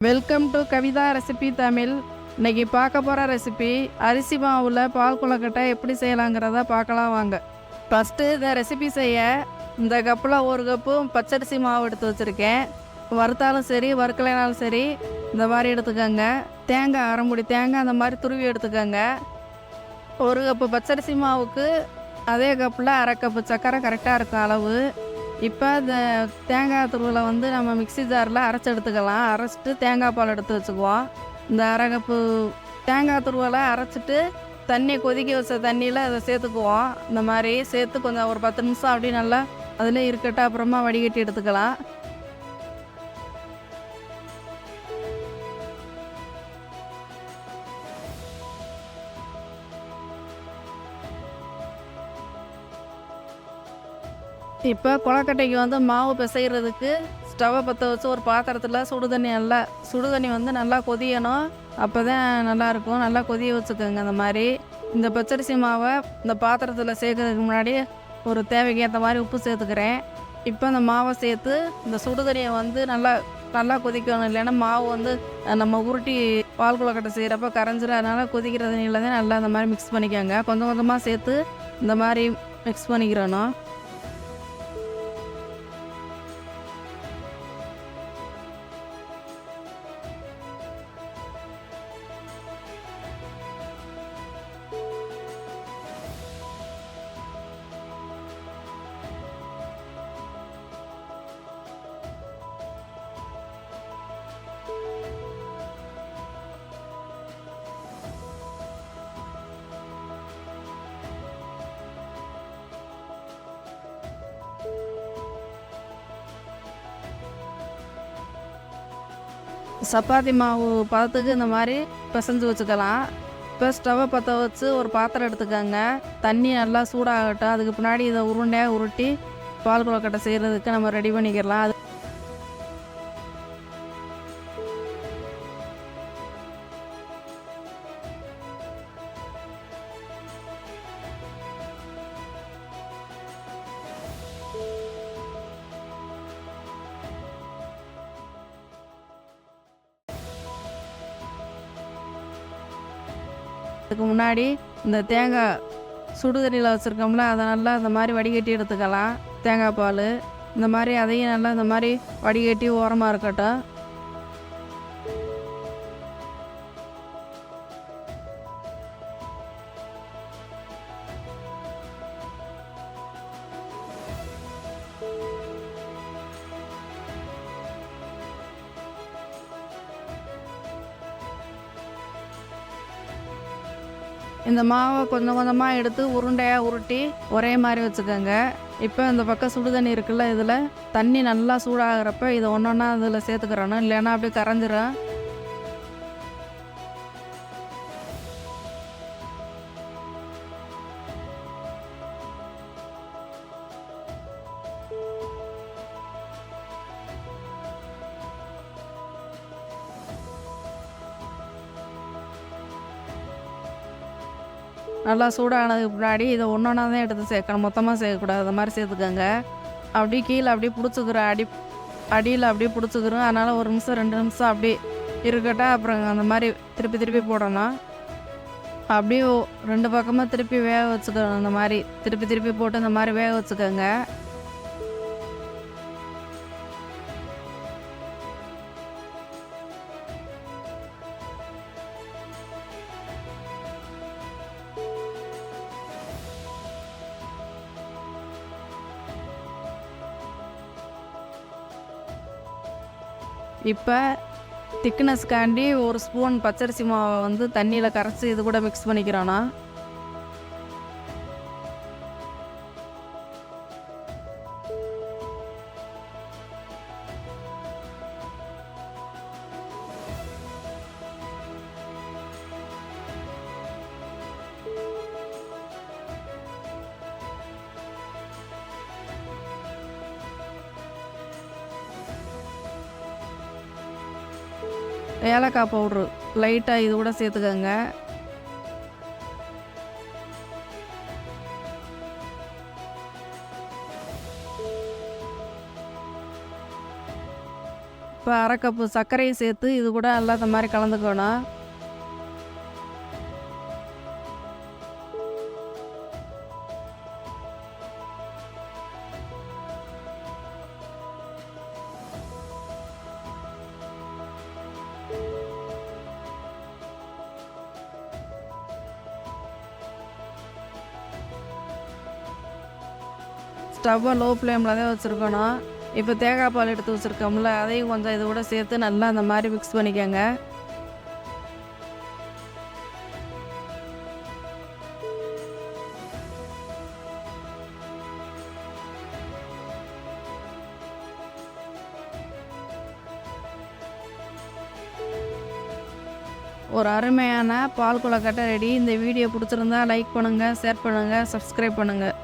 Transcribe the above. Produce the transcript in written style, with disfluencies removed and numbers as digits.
Welcome to Kavitha recipe Tamil. இன்னைக்கு பார்க்க போகிற ரெசிபி அரிசி மாவில் பால் கொழுக்கட்டை எப்படி செய்யலாங்கிறத பார்க்கலாம் வாங்க. ஃபஸ்ட்டு இந்த ரெசிபி செய்ய இந்த கப்பில் ஒரு கப்பு பச்சரிசி மாவு எடுத்து வச்சுருக்கேன். வறுத்தாலும் சரி வறுக்கலைனாலும் சரி இந்த மாதிரி எடுத்துக்கோங்க. தேங்காய் அரைமுடி தேங்காய் அந்த மாதிரி துருவி எடுத்துக்கோங்க. ஒரு கப்பு பச்சரிசி மாவுக்கு அதே கப்பில் அரை கப்பு சர்க்கரை கரெக்டாக இருக்கும் அளவு. இப்போ இந்த தேங்காய் துருவலை நம்ம மிக்ஸி ஜாரில் அரைச்சி எடுத்துக்கலாம். அரைச்சிட்டு தேங்காய் பால் எடுத்து வச்சுக்குவோம். இந்த அரை கப்பு தேங்காய் துருவலை அரைச்சிட்டு தண்ணி கொதிக்க வச்ச தண்ணியில் அதை சேர்த்துக்குவோம். இந்த மாதிரி சேர்த்து கொஞ்சம் ஒரு 10 நிமிஷம் அப்படி நல்லா அதில் இருக்கட்டும், அப்புறமா வடிகட்டி எடுத்துக்கலாம். இப்போ கொழுக்கட்டைக்கு மாவு பிசைகிறதுக்கு ஸ்டவ்வை பற்ற வச்சு ஒரு பாத்திரத்தில் சுடுதண்ணி நல்லா கொதியணும். அப்போ தான் நல்லாயிருக்கும். நல்லா கொதிய வச்சுக்கோங்க. அந்த மாதிரி இந்த பச்சரிசி மாவை இந்த பாத்திரத்தில் சேர்க்கறதுக்கு முன்னாடி ஒரு தேவைக்கு ஏற்ற மாதிரி உப்பு சேர்த்துக்கிறேன். இப்போ அந்த மாவை சேர்த்து இந்த சுடுதண்ணியை நல்லா கொதிக்கணும். இல்லைன்னா மாவு நம்ம உருட்டி பால் கொழுக்கட்டை செய்கிறப்ப கரைஞ்சிடும். அதனால் கொதிக்கிற தண்ணியில் தான் நல்லா இந்த மாதிரி மிக்ஸ் பண்ணிக்கோங்க. கொஞ்சம் கொஞ்சமாக சேர்த்து இந்த மாதிரி மிக்ஸ் பண்ணிக்கிறணும். சப்பாத்தி மாவு பதத்துக்கு இந்த மாதிரி பிசைஞ்சு வச்சுக்கலாம். இப்போ ஸ்டவ்வை பற்ற வச்சு ஒரு பாத்திரம் எடுத்துக்கோங்க. தண்ணி நல்லா சூடாகட்டும். அதுக்கு பின்னாடி இதை உருண்டையாக உருட்டி பால் கொழுக்கட்டை செய்கிறதுக்கு நம்ம ரெடி பண்ணிக்கலாம். அதுக்கு முன்னாடி இந்த தேங்காய் சுடுதண்ணியில் வச்சுருக்கோம்ல, அதை நல்லா இந்த மாதிரி வடிகட்டி எடுத்துக்கலாம். தேங்காய் பால் இந்த மாதிரி அதையும் நல்லா இந்த மாதிரி வடிகட்டி ஓரமாக இருக்கட்டும். இந்த மாவை கொஞ்சம் கொஞ்சமாக எடுத்து உருண்டையாக உருட்டி ஒரே மாதிரி வச்சுக்கோங்க. இப்போ இந்த பக்கம் சுடுதண்ணி இருக்குல்ல, இதில் தண்ணி நல்லா சூடாகிறப்ப இதை ஒன்றா இதில் சேர்த்துக்கிறணும். இல்லைன்னா அப்படியே கரைஞ்சிரும். நல்லா சூடானதுக்கு முன்னாடி இதை ஒன்றா தான் எடுத்து சேர்க்கணும். மொத்தமாக சேர்க்கக்கூடாது. அது மாதிரி சேர்த்துக்கோங்க. அப்படியே கீழே அப்படியே பிடிச்சிக்கிறோம். அடியில் அப்படியே பிடிச்சிக்கிறோம். அதனால் 1 நிமிஷம் 2 நிமிஷம் அப்படி இருக்கட்டும். அப்புறம் அந்த மாதிரி திருப்பி போடணும். அப்படியே 2 பக்கமாக திருப்பி வேக வச்சுக்கணும். அந்த மாதிரி திருப்பி போட்டு இந்த மாதிரி வேக வச்சுக்கோங்க. இப்போ திக்னஸ்க்காண்டி 1 ஸ்பூன் பச்சரிசி மாவை தண்ணியில் கரைச்சி இது கூட மிக்ஸ் பண்ணிக்கிறோன்னா. ஏலக்காய் பவுட்ரு லைட்டாக இது கூட சேர்த்துக்கோங்க. இப்போ அரை கப்பு சர்க்கரையும் சேர்த்து இது கூட நல்லா இந்த மாதிரி கலந்துக்கணும். ஸ்டவ்வை லோ ஃப்ளேமில் தான் வச்சுருக்கணும். இப்போ தேங்காய் பால் எடுத்து வச்சுருக்கோம்ல, அதையும் கொஞ்சம் இது கூட சேர்த்து நல்லா அந்த மாதிரி மிக்ஸ் பண்ணிக்கோங்க. ஒரு அருமையான பால் கொழுக்கட்டை ரெடி. இந்த வீடியோ பிடிச்சிருந்தா லைக் பண்ணுங்கள், ஷேர் பண்ணுங்கள், சப்ஸ்கிரைப் பண்ணுங்கள்.